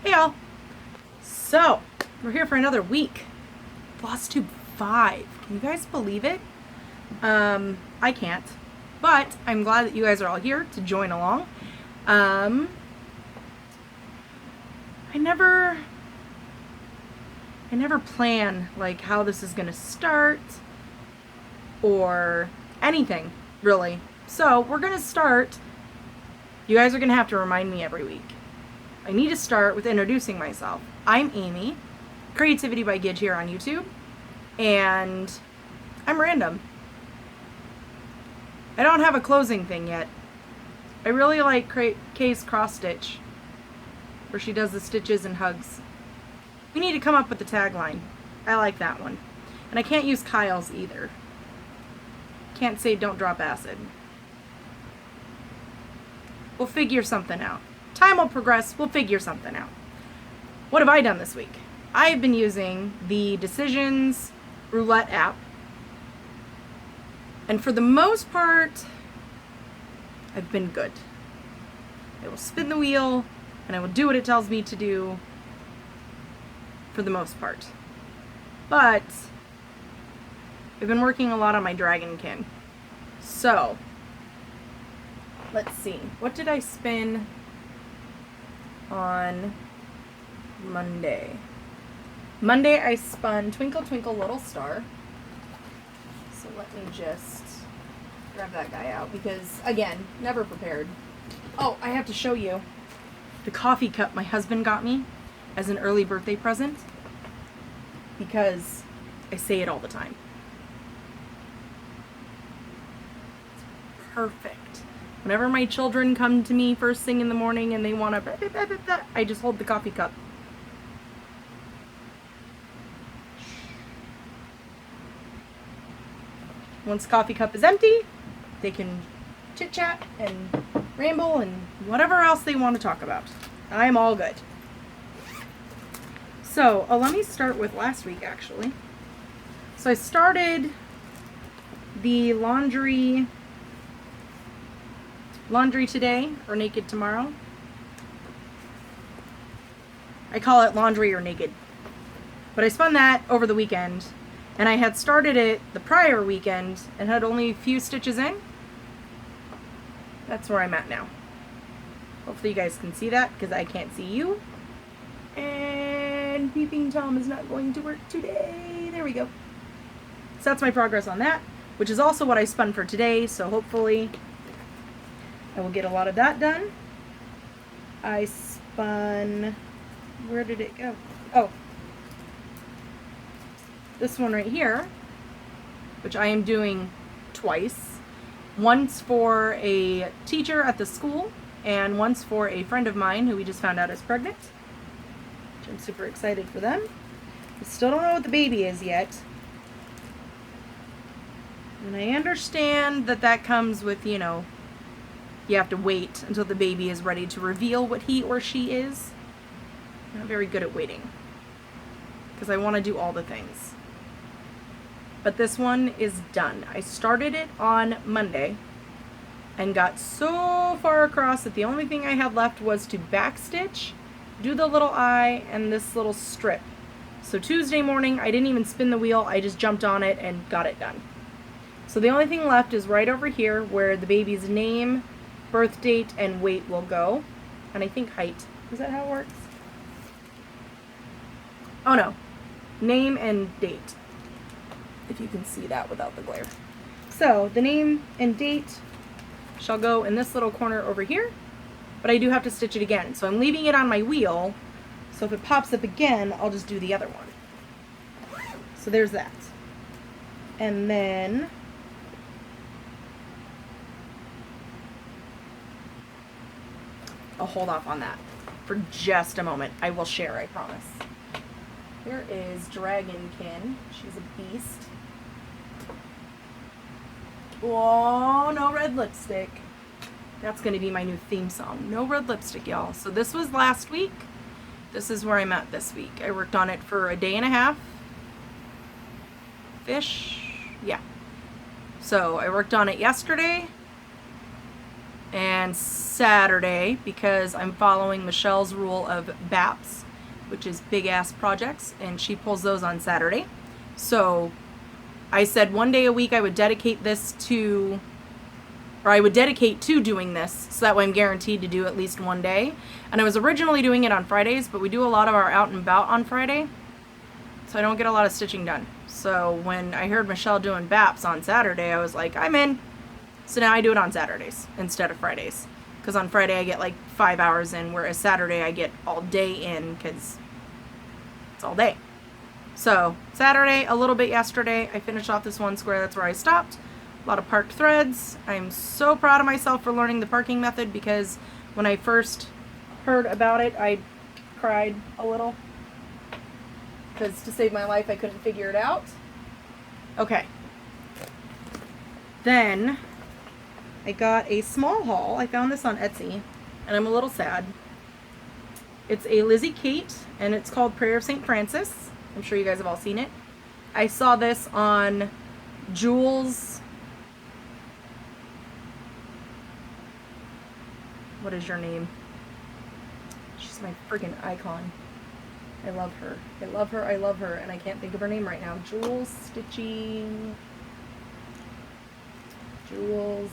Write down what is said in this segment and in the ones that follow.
Hey all! So, we're here for another week. Flosstube 5. Can you guys believe it? I can't. But I'm glad that you guys are all here to join along. I never plan like how this is gonna start or anything, really. So we're gonna start. You guys are gonna have to remind me every week. I need to start with introducing myself. I'm Amy, Creativity by Gidge here on YouTube, and I'm random. I don't have a closing thing yet. I really like Kay's cross stitch, where she does the stitches and hugs. We need to come up with the tagline. I like that one. And I can't use Kyle's either. Can't say don't drop acid. We'll figure something out. Time will progress, we'll figure something out. What have I done this week? I've been using the Decisions Roulette app. And for the most part, I've been good. I will spin the wheel, and I will do what it tells me to do for the most part. But I've been working a lot on my dragonkin. So, let's see. What did I spin on Monday? Monday I spun Twinkle Twinkle Little Star. So let me just grab that guy out because, again, never prepared. Oh, I have to show you the coffee cup my husband got me as an early birthday present because I say it all the time. It's perfect. Whenever my children come to me first thing in the morning and they want to, I just hold the coffee cup. Once the coffee cup is empty, they can chit-chat and ramble and whatever else they want to talk about. I'm all good. So, let me start with last week, actually. So I started the laundry today, or naked tomorrow. I call it laundry or naked. But I spun that over the weekend, and I had started it the prior weekend and had only a few stitches in. That's where I'm at now. Hopefully you guys can see that, because I can't see you. And Peeping Tom is not going to work today. There we go. So that's my progress on that, which is also what I spun for today, so hopefully I will get a lot of that done. I spun, where did it go? Oh, this one right here, which I am doing twice. Once for a teacher at the school, and once for a friend of mine who we just found out is pregnant, which I'm super excited for them. I still don't know what the baby is yet. And I understand that that comes with, you know, you have to wait until the baby is ready to reveal what he or she is. I'm not very good at waiting, because I want to do all the things. But this one is done. I started it on Monday and got so far across that the only thing I had left was to backstitch, do the little eye, and this little strip. So Tuesday morning, I didn't even spin the wheel. I just jumped on it and got it done. So the only thing left is right over here where the baby's name, birth date, and weight will go. And I think height. Is that how it works? Oh no. Name and date. If you can see that without the glare. So the name and date shall go in this little corner over here, but I do have to stitch it again. So I'm leaving it on my wheel, so if it pops up again, I'll just do the other one. So there's that. And then I'll hold off on that for just a moment. I will share, I promise. Here is Dragonkin. She's a beast. Oh, no red lipstick. That's going to be my new theme song. No red lipstick, y'all. So this was last week. This is where I'm at this week. I worked on it for a day and a half. Fish. Yeah. So I worked on it yesterday. and Saturday, because I'm following Michelle's rule of BAPs, which is big ass projects, and she pulls those on Saturday. So I said one day a week I would dedicate this to, or I would dedicate to doing this, so that way I'm guaranteed to do at least one day. And I was originally doing it on Fridays, but we do a lot of our out and about on Friday, so I don't get a lot of stitching done. So when I heard Michelle doing BAPs on Saturday, I was like, I'm in. So now I do it on Saturdays instead of Fridays, because on Friday I get like 5 hours in, whereas Saturday I get all day in, because it's all day. So Saturday, a little bit yesterday, I finished off this one square. That's where I stopped. A lot of parked threads. I'm so proud of myself for learning the parking method, because when I first heard about it, I cried a little, because to save my life I couldn't figure it out. Okay. Then I got a small haul. I found this on Etsy, and I'm a little sad. It's a Lizzie Kate, and it's called Prayer of St. Francis. I'm sure you guys have all seen it. I saw this on Jules. What is your name? She's my friggin' icon. I love her. I love her. I love her. And I can't think of her name right now. Jules Stitching. Jules.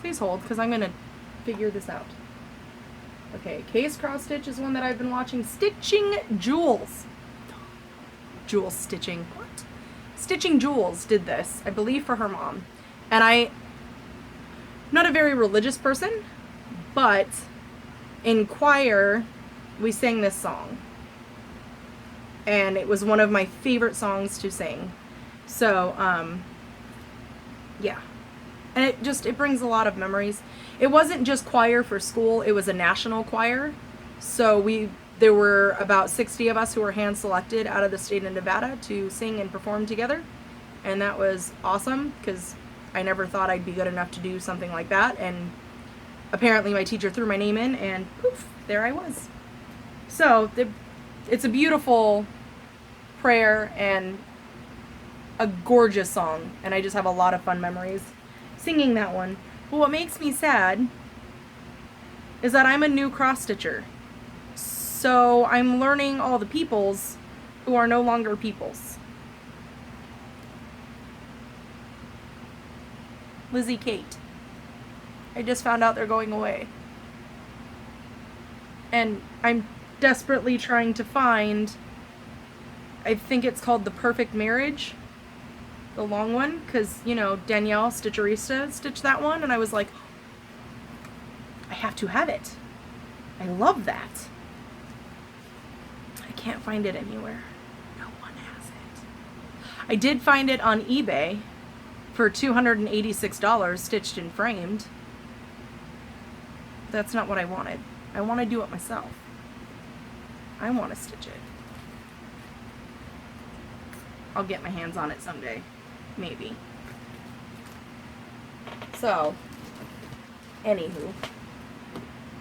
Please hold, because I'm going to figure this out. Okay, Case Cross Stitch is one that I've been watching. Stitching Jules. Jules Stitching. What? Stitching Jules did this, I believe, for her mom. And I'm not a very religious person, but in choir, we sang this song. And it was one of my favorite songs to sing. So, yeah. And it brings a lot of memories. It wasn't just choir for school, it was a national choir. So there were about 60 of us who were hand selected out of the state of Nevada to sing and perform together. And that was awesome, because I never thought I'd be good enough to do something like that. And apparently my teacher threw my name in, and poof, there I was. So it's a beautiful prayer and a gorgeous song, and I just have a lot of fun memories singing that one. But what makes me sad is that I'm a new cross stitcher, so I'm learning all the peoples who are no longer peoples. Lizzie Kate. I just found out they're going away, and I'm desperately trying to find, I think it's called The Perfect Marriage, the long one, because, you know, Danielle Stitcherista stitched that one, and I was like, I have to have it. I love that. I can't find it anywhere. No one has it. I did find it on eBay for $286, stitched and framed. That's not what I wanted. I want to do it myself. I want to stitch it. I'll get my hands on it someday. Maybe. So, anywho,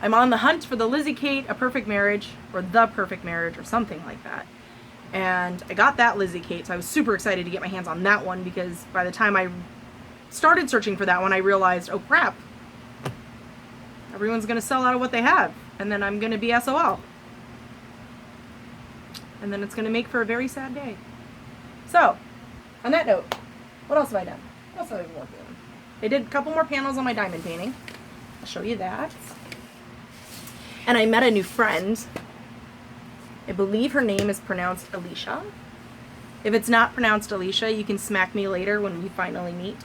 I'm on the hunt for the Lizzie Kate, A Perfect Marriage, or The Perfect Marriage, or something like that. And I got that Lizzie Kate, so I was super excited to get my hands on that one, because by the time I started searching for that one, I realized, oh crap, everyone's going to sell out of what they have, and then I'm going to be SOL. And then it's going to make for a very sad day. So, on that note, what else have I done? What else have I been working on? I did a couple more panels on my diamond painting. I'll show you that. And I met a new friend. I believe her name is pronounced Alicia. If it's not pronounced Alicia, you can smack me later when we finally meet.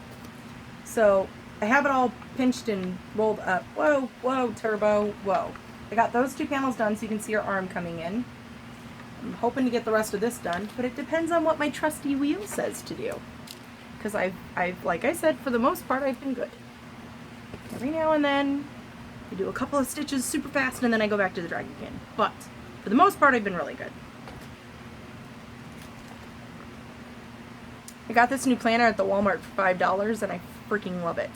So, I have it all pinched and rolled up. Whoa, whoa, turbo, whoa. I got those two panels done so you can see her arm coming in. I'm hoping to get the rest of this done, but it depends on what my trusty wheel says to do. Because I've, like I said, for the most part, I've been good. Every now and then, I do a couple of stitches super fast, and then I go back to the dragon can. But, for the most part, I've been really good. I got this new planner at the Walmart for $5, and I freaking love it.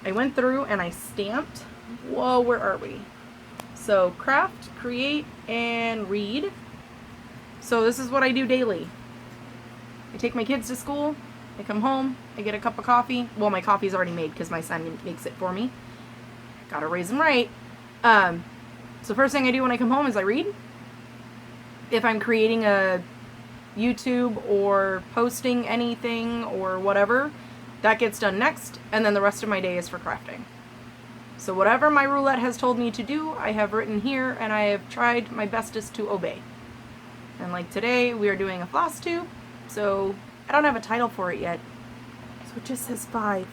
I went through and I stamped. Whoa, where are we? So, craft, create, and read. So this is what I do daily. I take my kids to school, I come home, I get a cup of coffee. Well, my coffee's already made because my son makes it for me. Gotta raise him right. So first thing I do when I come home is I read. If I'm creating a YouTube or posting anything or whatever, that gets done next, and then the rest of my day is for crafting. So whatever my roulette has told me to do, I have written here, and I have tried my bestest to obey. And like today, we are doing a Flosstube, so I don't have a title for it yet. So it just says 5.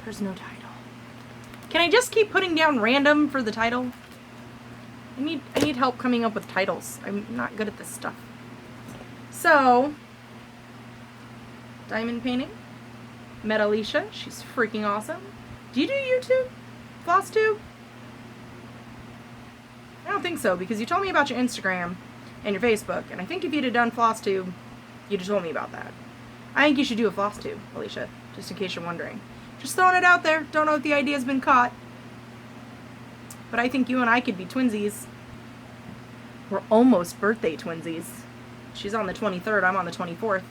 There's no title. Can I just keep putting down random for the title? I need help coming up with titles. I'm not good at this stuff. So, diamond painting. Met Alicia. She's freaking awesome. Do you do YouTube? Flosstube? I don't think so, because you told me about your Instagram and your Facebook, and I think if you'd have done Flosstube, you'd have told me about that. I think you should do a Flosstube, Alicia, just in case you're wondering. Just throwing it out there. Don't know if the idea's been caught. But I think you and I could be twinsies. We're almost birthday twinsies. She's on the 23rd, I'm on the 24th.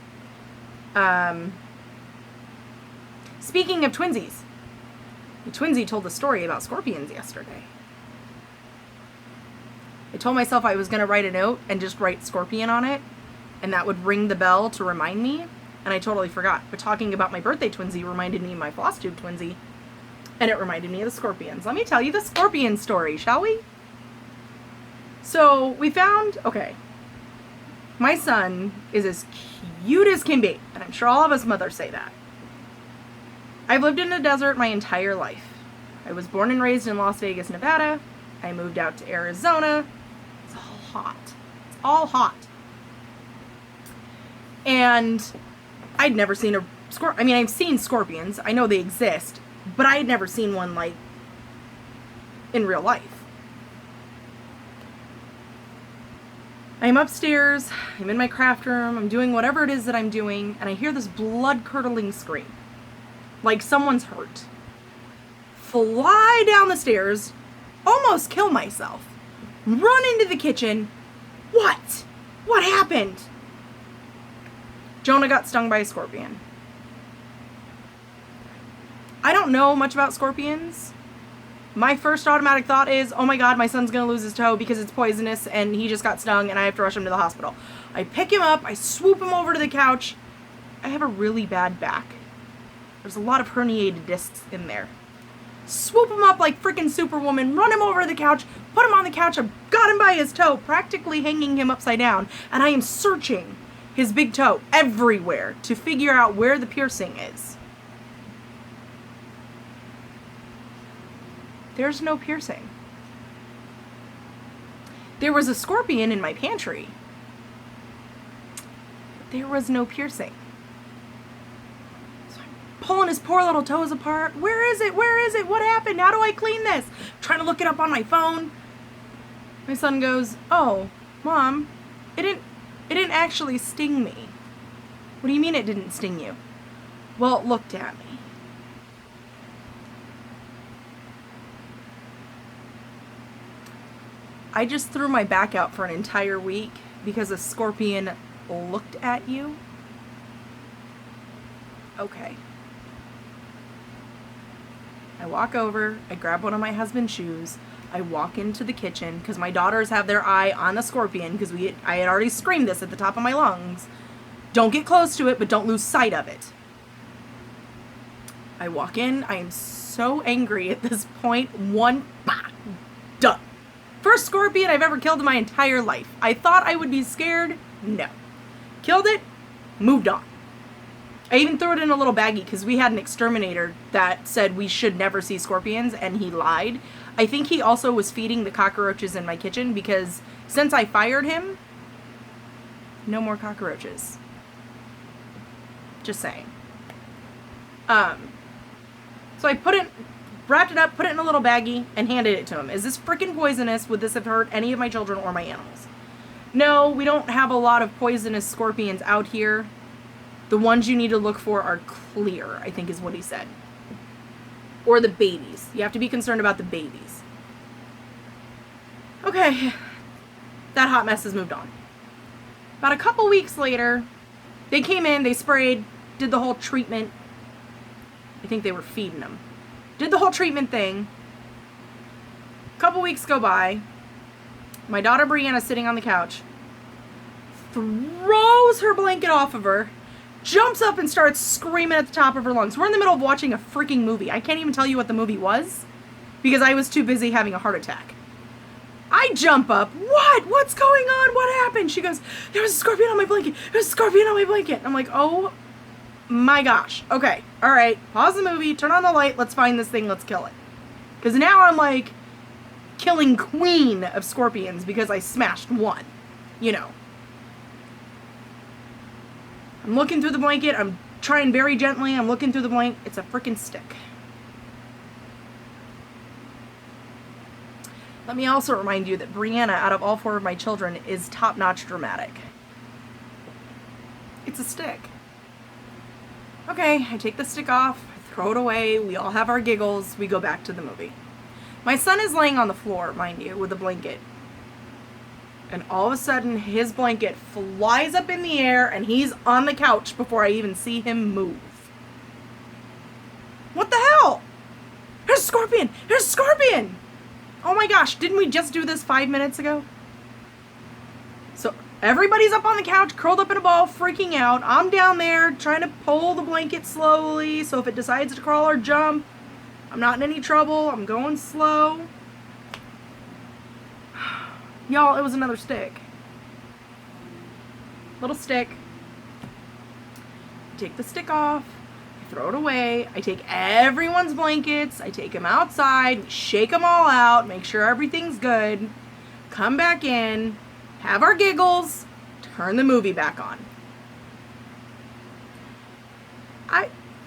Speaking of twinsies, the twinsy told a story about scorpions yesterday. I told myself I was going to write a note and just write scorpion on it, and that would ring the bell to remind me, and I totally forgot. But talking about my birthday twinsy reminded me of my Flosstube twinsy, and it reminded me of the scorpions. Let me tell you the scorpion story, shall we? So we found, okay, my son is as cute as can be, and I'm sure all of us mothers say that. I've lived in the desert my entire life. I was born and raised in Las Vegas, Nevada. I moved out to Arizona. It's all hot. It's all hot. And I'd never seen a scorpion. I mean, I've seen scorpions. I know they exist, but I had never seen one, like, in real life. I'm upstairs, I'm in my craft room, I'm doing whatever it is that I'm doing, and I hear this blood-curdling scream. Like someone's hurt. Fly down the stairs, almost kill myself. Run into the kitchen. What? What happened? Jonah got stung by a scorpion. I don't know much about scorpions. My first automatic thought is, oh my god, my son's gonna lose his toe because it's poisonous and he just got stung and I have to rush him to the hospital. I pick him up, I swoop him over to the couch. I have a really bad back. There's a lot of herniated discs in there. Swoop him up like freaking Superwoman, run him over to the couch, put him on the couch, I've got him by his toe, practically hanging him upside down, and I am searching his big toe everywhere to figure out where the piercing is. There's no piercing. There was a scorpion in my pantry. There was no piercing. So I'm pulling his poor little toes apart. Where is it? Where is it? What happened? How do I clean this? I'm trying to look it up on my phone. My son goes, "Oh, Mom, it didn't actually sting me." What do you mean it didn't sting you? Well, it looked at me. I just threw my back out for an entire week because a scorpion looked at you? Okay. I walk over, I grab one of my husband's shoes, I walk into the kitchen because my daughters have their eye on the scorpion because I had already screamed this at the top of my lungs. Don't get close to it, but don't lose sight of it. I walk in, I am so angry at this point. Done. First scorpion I've ever killed in my entire life. I thought I would be scared. No. Killed it, moved on. I even threw it in a little baggie because we had an exterminator that said we should never see scorpions, and he lied. I think he also was feeding the cockroaches in my kitchen because since I fired him, no more cockroaches. Just saying. So I wrapped it up, put it in a little baggie, and handed it to him. Is this freaking poisonous? Would this have hurt any of my children or my animals? No, we don't have a lot of poisonous scorpions out here. The ones you need to look for are clear, I think is what he said. Or the babies. You have to be concerned about the babies. Okay. That hot mess has moved on. About a couple weeks later, they came in, they sprayed. did the whole treatment. I think they were feeding him. Did the whole treatment thing. A couple weeks go by. My daughter Brianna sitting on the couch. Throws her blanket off of her. Jumps up and starts screaming at the top of her lungs. We're in the middle of watching a freaking movie. I can't even tell you what the movie was because I was too busy having a heart attack. I jump up. What? What's going on? What happened? She goes, there was a scorpion on my blanket. There was a scorpion on my blanket. I'm like, oh my gosh. Okay. All right. Pause the movie. Turn on the light. Let's find this thing. Let's kill it. Because now I'm like killing queen of scorpions because I smashed one. You know. I'm looking through the blanket. I'm trying very gently. I'm looking through the blanket. It's a freaking stick. Let me also remind you that Brianna, out of all 4 of my children, is top-notch dramatic. It's a stick. Okay, I take the stick off, throw it away, we all have our giggles, we go back to the movie. My son is laying on the floor, mind you, with a blanket. And all of a sudden, his blanket flies up in the air, and he's on the couch before I even see him move. What the hell? There's a scorpion! There's a scorpion! Oh my gosh, didn't we just do this 5 minutes ago? So everybody's up on the couch, curled up in a ball, freaking out. I'm down there trying to pull the blanket slowly, so if it decides to crawl or jump, I'm not in any trouble. I'm going slow. Y'all, it was another stick. Little stick. Take the stick off. I throw it away. I take everyone's blankets. I take them outside. We shake them all out. Make sure everything's good. Come back in. Have our giggles. Turn the movie back on.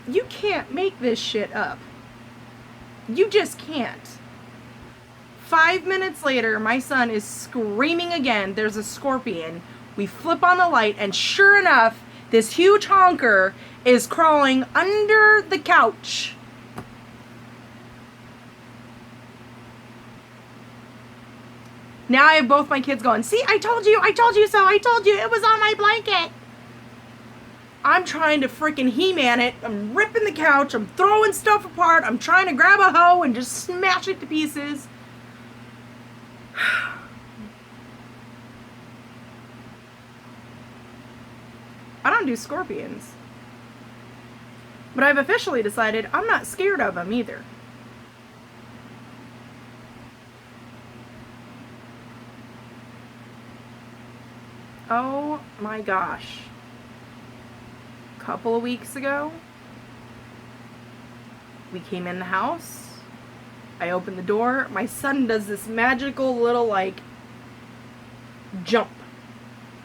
You can't make this shit up. You just can't. 5 minutes later, my son is screaming again, there's a scorpion. We flip on the light, and sure enough, this huge honker is crawling under the couch. Now I have both my kids going, see, I told you so, I told you, it was on my blanket. I'm trying to freaking He-Man it. I'm ripping the couch, I'm throwing stuff apart, I'm trying to grab a hoe and just smash it to pieces. I don't do scorpions. But I've officially decided I'm not scared of them either. Oh my gosh. A couple of weeks ago, we came in the house. I open the door. My son does this magical little, like, jump.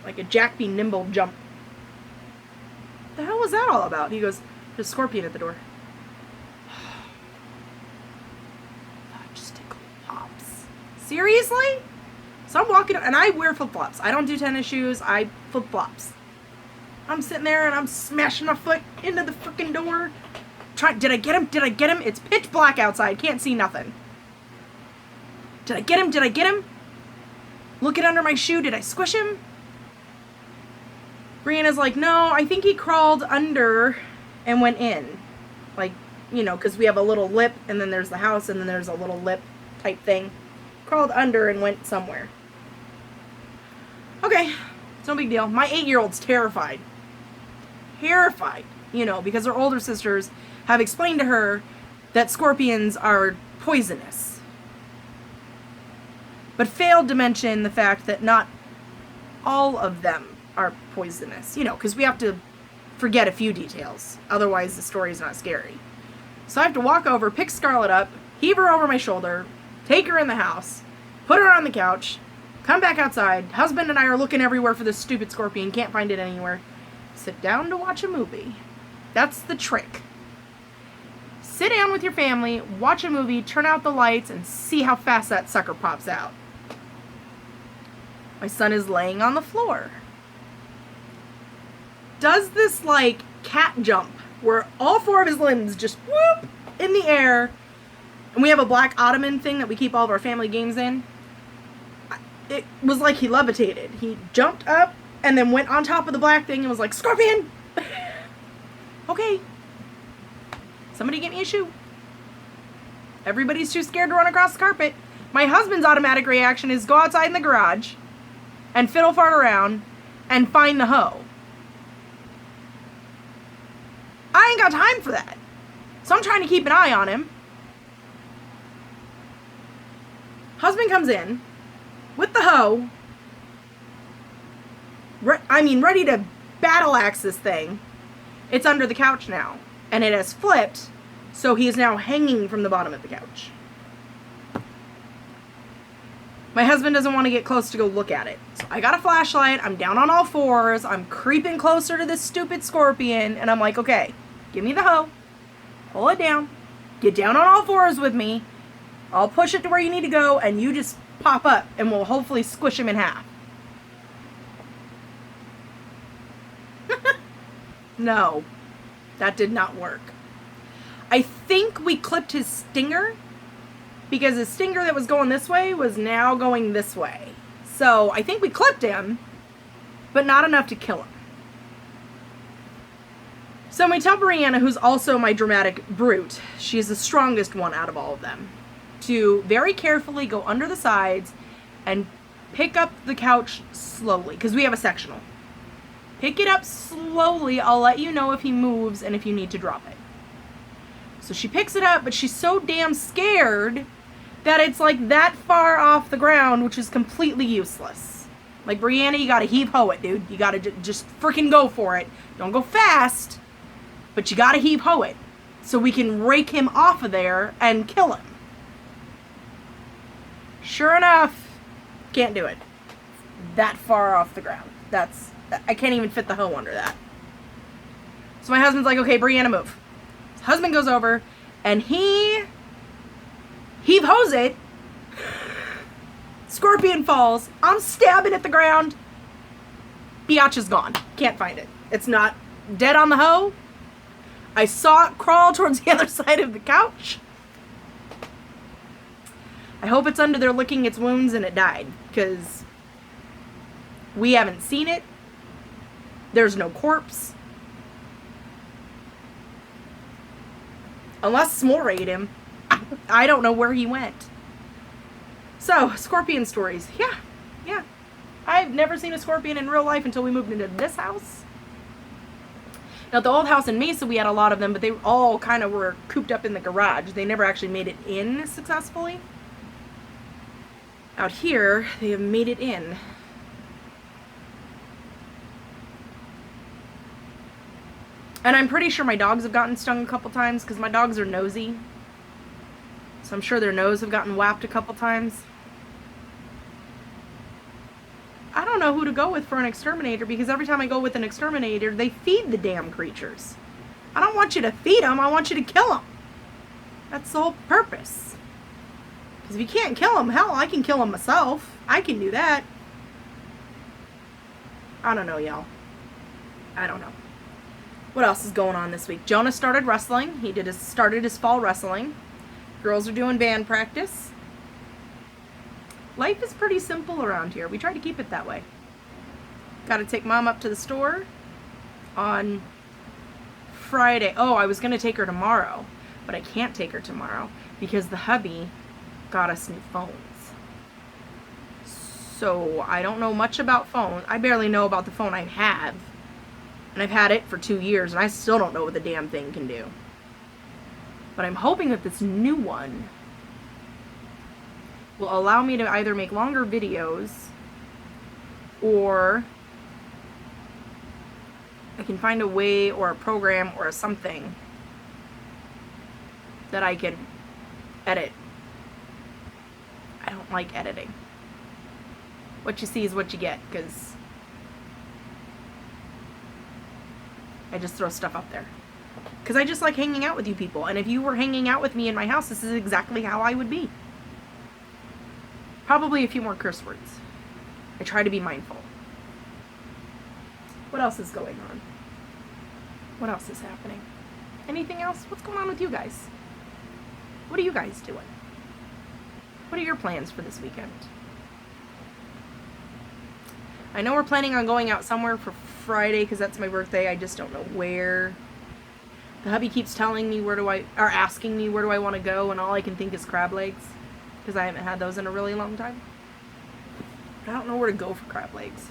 Like a Jack be nimble jump. The hell was that all about? He goes, there's a scorpion at the door. Just tickle pops. Seriously? So I'm walking, and I wear flip-flops. I don't do tennis shoes. I flip-flops. I'm sitting there, and I'm smashing my foot into the freaking door. Did I get him? Did I get him? It's pitch black outside. Can't see nothing. Did I get him? Did I get him? Looking under my shoe. Did I squish him? Brianna's like, no, I think he crawled under and went in. Like, you know, because we have a little lip, and then there's the house, and then there's a little lip type thing. Crawled under and went somewhere. Okay, it's no big deal. My 8-year-old's terrified. Terrified, you know, because her older sisters have explained to her that scorpions are poisonous. But failed to mention the fact that not all of them are poisonous. You know, because we have to forget a few details. Otherwise, the story's not scary. So I have to walk over, pick Scarlett up, heave her over my shoulder, take her in the house, put her on the couch, come back outside. Husband and I are looking everywhere for this stupid scorpion. Can't find it anywhere. Sit down to watch a movie. That's the trick. Sit down with your family, watch a movie, turn out the lights, and see how fast that sucker pops out. My son is laying on the floor. Does this, like, cat jump where all 4 of his limbs just whoop in the air. And we have a black ottoman thing that we keep all of our family games in. It was like he levitated. He jumped up and then went on top of the black thing and was like, scorpion! Okay. Somebody get me a shoe. Everybody's too scared to run across the carpet. My husband's automatic reaction is go outside in the garage and fiddle fart around and find the hoe. I ain't got time for that. So I'm trying to keep an eye on him. Husband comes in with the hoe. Ready to battle axe this thing. It's under the couch now. And it has flipped, so he is now hanging from the bottom of the couch. My husband doesn't want to get close to go look at it. So I got a flashlight. I'm down on all fours. I'm creeping closer to this stupid scorpion. And I'm like, okay, give me the hoe. Pull it down. Get down on all fours with me. I'll push it to where you need to go, and you just pop up, and we'll hopefully squish him in half. No, that did not work. I think we clipped his stinger, because his stinger that was going this way was now going this way. So I think we clipped him, but not enough to kill him. So we tell Brianna, who's also my dramatic brute, she's the strongest one out of all of them, to very carefully go under the sides and pick up the couch slowly, because we have a sectional. Pick it up slowly. I'll let you know if he moves and if you need to drop it. So she picks it up, but she's so damn scared that it's like that far off the ground, which is completely useless. Like, Brianna, you gotta heave-ho it, dude. You gotta just freaking go for it. Don't go fast, but you gotta heave-ho it so we can rake him off of there and kill him. Sure enough, can't do it. That far off the ground. I can't even fit the hoe under that. So my husband's like, okay, Brianna, move. His husband goes over, and he heave-hoes it. Scorpion falls. I'm stabbing at the ground. Biatch is gone. Can't find it. It's not dead on the hoe. I saw it crawl towards the other side of the couch. I hope it's under there licking its wounds and it died, because we haven't seen it. There's no corpse. Unless S'more ate him. I don't know where he went. So, scorpion stories. Yeah. I've never seen a scorpion in real life until we moved into this house. Now, at the old house in Mesa, we had a lot of them, but they all kind of were cooped up in the garage. They never actually made it in successfully. Out here, they have made it in. And I'm pretty sure my dogs have gotten stung a couple times, because my dogs are nosy. So I'm sure their nose have gotten whapped a couple times. I don't know who to go with for an exterminator, because every time I go with an exterminator, they feed the damn creatures. I don't want you to feed them, I want you to kill them. That's the whole purpose. Because if you can't kill them, hell, I can kill them myself. I can do that. I don't know, y'all. I don't know. What else is going on this week? Jonah started wrestling. He started his fall wrestling. Girls are doing band practice. Life is pretty simple around here. We try to keep it that way. Got to take Mom up to the store on Friday. Oh, I was going to take her tomorrow, but I can't take her tomorrow because the hubby got us new phones. So I don't know much about phones. I barely know about the phone I have. And I've had it for 2 years, and I still don't know what the damn thing can do. But I'm hoping that this new one will allow me to either make longer videos, or I can find a way or a program or something that I can edit. I don't like editing. What you see is what you get, because I just throw stuff up there. Because I just like hanging out with you people. And if you were hanging out with me in my house, this is exactly how I would be. Probably a few more curse words. I try to be mindful. What else is going on? What else is happening? Anything else? What's going on with you guys? What are you guys doing? What are your plans for this weekend? I know we're planning on going out somewhere for Friday because that's my birthday. I just don't know where. The hubby keeps telling me asking me where do I want to go, and all I can think is crab legs, because I haven't had those in a really long time. I don't know where to go for crab legs.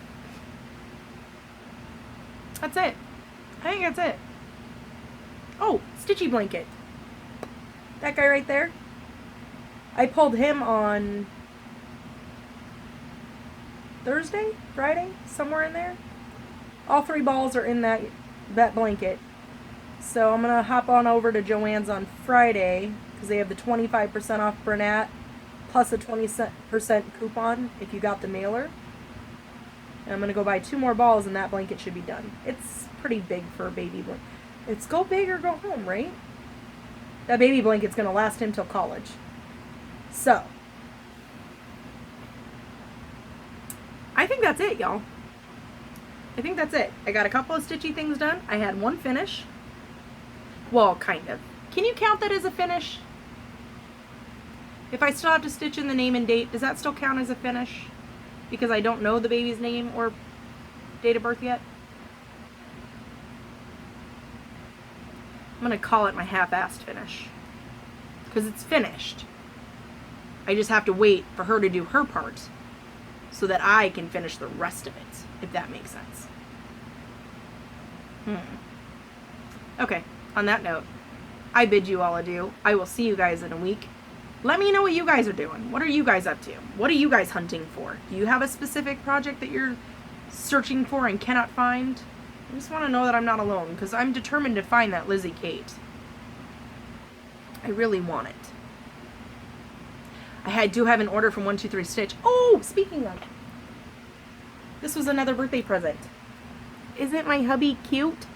That's it. I think that's it. Oh, Stitchy blanket. That guy right there. I pulled him on Thursday, Friday, somewhere in there. All 3 balls are in that blanket. So I'm going to hop on over to Joann's on Friday, because they have the 25% off Bernat, plus a 20% coupon if you got the mailer. And I'm going to go buy 2 more balls, and that blanket should be done. It's pretty big for a baby blanket. It's go big or go home, right? That baby blanket's going to last him till college. So, I think that's it, y'all. I think that's it. I got a couple of stitchy things done. I had one finish. Well, kind of. Can you count that as a finish? If I still have to stitch in the name and date, does that still count as a finish? Because I don't know the baby's name or date of birth yet? I'm going to call it my half-assed finish. Because it's finished. I just have to wait for her to do her part so that I can finish the rest of it, if that makes sense. Okay, on that note, I bid you all adieu. I will see you guys in a week. Let me know what you guys are doing. What are you guys up to? What are you guys hunting for? Do you have a specific project that you're searching for and cannot find? I just want to know that I'm not alone, because I'm determined to find that Lizzie Kate. I really want it. I do have an order from 123 Stitch. Oh, speaking of, this was another birthday present. Isn't my hubby cute?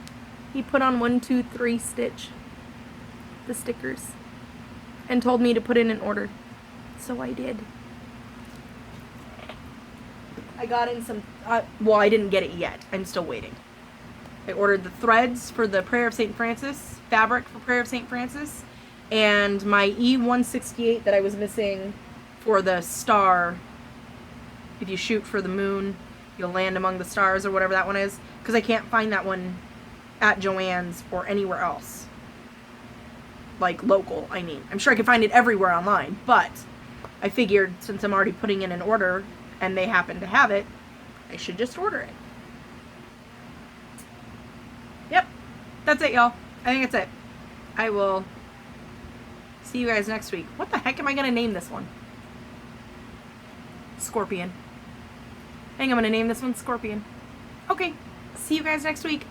He put on 123 Stitch, the stickers, and told me to put in an order. So I did. I got in some, well, I didn't get it yet. I'm still waiting. I ordered the threads for the Prayer of St. Francis, fabric for Prayer of St. Francis, and my E168 that I was missing for the star. If you shoot for the moon, you'll land among the stars, or whatever that one is, because I can't find that one at Joann's or anywhere else. Like local, I mean. I'm sure I can find it everywhere online, but I figured since I'm already putting in an order and they happen to have it, I should just order it. Yep, that's it, y'all. I think that's it. I will see you guys next week. What the heck am I going to name this one? Scorpion. I think I'm going to name this one Scorpion. Okay, see you guys next week.